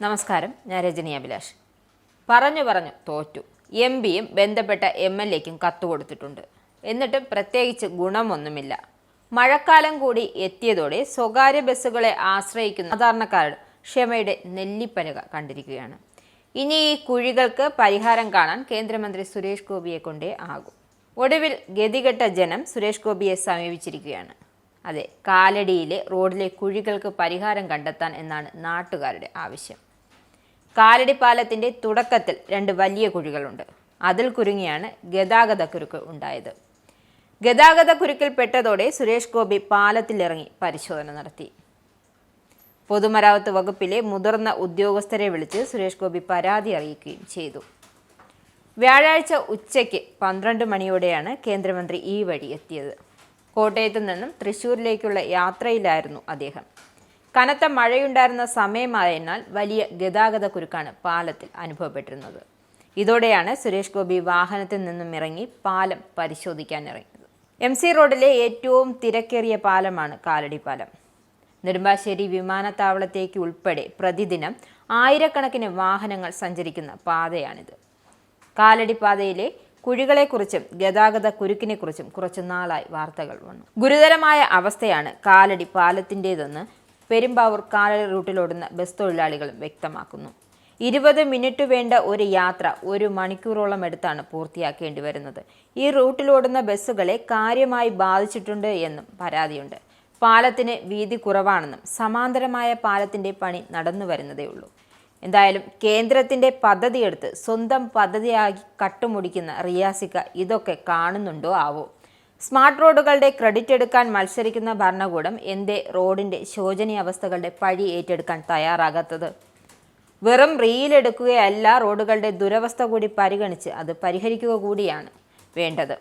നമസ്കാരം, ഞാൻ രജനി അഭിലാഷ്. പറഞ്ഞു തോറ്റു. എംപിയും ബന്ധപ്പെട്ട MLAയ്ക്കും കത്ത് കൊടുത്തിട്ടുണ്ട്. എന്നിട്ടും പ്രത്യേകിച്ച് ഗുണമൊന്നുമില്ല. മഴക്കാലം കൂടി എത്തിയതോടെ സ്വകാര്യ ബസ്സുകളെ ആശ്രയിക്കുന്ന സാധാരണക്കാരുടെ ക്ഷമയുടെ നെല്ലിപ്പലക കണ്ടിരിക്കുകയാണ്. ഇനി ഈ കുഴികൾക്ക് പരിഹാരം കാണാൻ കേന്ദ്രമന്ത്രി സുരേഷ് ഗോപിയെ കൊണ്ടേ ആകും. ഒടുവിൽ ഗതികെട്ട ജനം സുരേഷ് ഗോപിയെ സമീപിച്ചിരിക്കുകയാണ്. അതെ, കാലടിയിലെ റോഡിലെ കുഴികൾക്ക് പരിഹാരം കണ്ടെത്താൻ എന്നാണ് നാട്ടുകാരുടെ ആവശ്യം. കാലടി പാലത്തിന്റെ തുടക്കത്തിൽ 2 വലിയ കുഴികളുണ്ട്. അതിൽ കുരുങ്ങിയാണ് ഗതാഗതക്കുരുക്ക് ഉണ്ടായത്. ഗതാഗതക്കുരുക്കിൽ പെട്ടതോടെ സുരേഷ് ഗോപി പാലത്തിലിറങ്ങി പരിശോധന നടത്തി. പൊതുമരാമത്ത് വകുപ്പിലെ മുതിർന്ന ഉദ്യോഗസ്ഥരെ വിളിച്ച് സുരേഷ് ഗോപി പരാതി അറിയിക്കുകയും ചെയ്തു. വ്യാഴാഴ്ച ഉച്ചയ്ക്ക് 12 മണിയോടെയാണ് കേന്ദ്രമന്ത്രി ഈ വഴി എത്തിയത്. കോട്ടയത്തു നിന്നും തൃശ്ശൂരിലേക്കുള്ള യാത്രയിലായിരുന്നു അദ്ദേഹം. കനത്ത മഴയുണ്ടായിരുന്ന സമയമായതിനാൽ വലിയ ഗതാഗതക്കുരുക്കാണ് പാലത്തിൽ അനുഭവപ്പെട്ടിരുന്നത്. ഇതോടെയാണ് സുരേഷ് ഗോപി വാഹനത്തിൽ നിന്നും ഇറങ്ങി പാലം പരിശോധിക്കാൻ ഇറങ്ങിയത്. MC റോഡിലെ ഏറ്റവും തിരക്കേറിയ പാലമാണ് കാലടി പാലം. നെടുമ്പാശ്ശേരി വിമാനത്താവളത്തേക്ക് ഉൾപ്പെടെ പ്രതിദിനം ആയിരക്കണക്കിന് വാഹനങ്ങൾ സഞ്ചരിക്കുന്ന പാതയാണിത്. കാലടി പാതയിലെ കുഴികളെക്കുറിച്ചും ഗതാഗത കുരുക്കിനെക്കുറിച്ചും കുറച്ചു നാളായി വാർത്തകൾ വന്നു. ഗുരുതരമായ അവസ്ഥയാണ് കാലടി പാലത്തിൻ്റെതെന്ന് പെരുമ്പാവൂർ കാലടി റൂട്ടിലോടുന്ന ബസ് തൊഴിലാളികളും വ്യക്തമാക്കുന്നു. 20 മിനിറ്റ് വേണ്ട ഒരു യാത്ര 1 മണിക്കൂറോളം എടുത്താണ് പൂർത്തിയാക്കേണ്ടി വരുന്നത്. ഈ റൂട്ടിലോടുന്ന ബസ്സുകളെ കാര്യമായി ബാധിച്ചിട്ടുണ്ട് എന്നും പരാതിയുണ്ട്. പാലത്തിന് വീതി കുറവാണെന്നും സമാന്തരമായ പാലത്തിന്റെ പണി നടന്നു വരുന്നതേ ഉള്ളൂ. എന്തായാലും കേന്ദ്രത്തിന്റെ പദ്ധതിയെടുത്ത് സ്വന്തം പദ്ധതിയാക്കി കട്ടുമുടിക്കുന്ന റിയാസിക്ക ഇതൊക്കെ കാണുന്നുണ്ടോ ആവോ? സ്മാർട്ട് റോഡുകളുടെ ക്രെഡിറ്റ് എടുക്കാൻ മത്സരിക്കുന്ന ഭരണകൂടം എന്തേ റോഡിന്റെ ശോചനീയാവസ്ഥകളുടെ പഴി ഏറ്റെടുക്കാൻ തയ്യാറാകാത്തത്? വെറും റീലെടുക്കുകയല്ല, റോഡുകളുടെ ദുരവസ്ഥ കൂടി പരിഗണിച്ച് അത് പരിഹരിക്കുക കൂടിയാണ് വേണ്ടത്.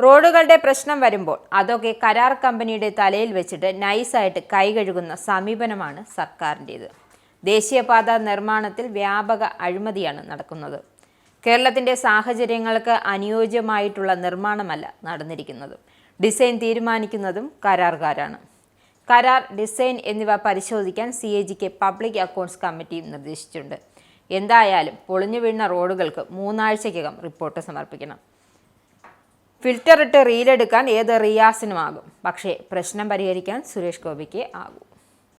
റോഡുകളുടെ പ്രശ്നം വരുമ്പോൾ അതൊക്കെ കരാർ കമ്പനിയുടെ തലയിൽ വെച്ചിട്ട് നൈസായിട്ട് കൈകഴുകുന്ന സമീപനമാണ് സർക്കാരിൻ്റേത്. ദേശീയപാത നിർമ്മാണത്തിൽ വ്യാപക അഴിമതിയാണ് നടക്കുന്നത്. കേരളത്തിൻ്റെ സാഹചര്യങ്ങൾക്ക് അനുയോജ്യമായിട്ടുള്ള നിർമ്മാണമല്ല നടന്നിരിക്കുന്നത്. ഡിസൈൻ തീരുമാനിക്കുന്നതും കരാറുകാരാണ്. കരാർ, ഡിസൈൻ എന്നിവ പരിശോധിക്കാൻ CAGക്ക് പബ്ലിക് അക്കൗണ്ട്സ് കമ്മിറ്റിയും നിർദ്ദേശിച്ചിട്ടുണ്ട്. എന്തായാലും പൊളിഞ്ഞു വീഴുന്ന റോഡുകൾക്ക് 3 ആഴ്ചയ്ക്കകം റിപ്പോർട്ട് സമർപ്പിക്കണം. ഫിൽറ്റർ ഇട്ട് റീലെടുക്കാൻ ഏത് റിയാസിനുമാകും. പക്ഷേ പ്രശ്നം പരിഹരിക്കാൻ സുരേഷ് ഗോപിക്ക് ആകും.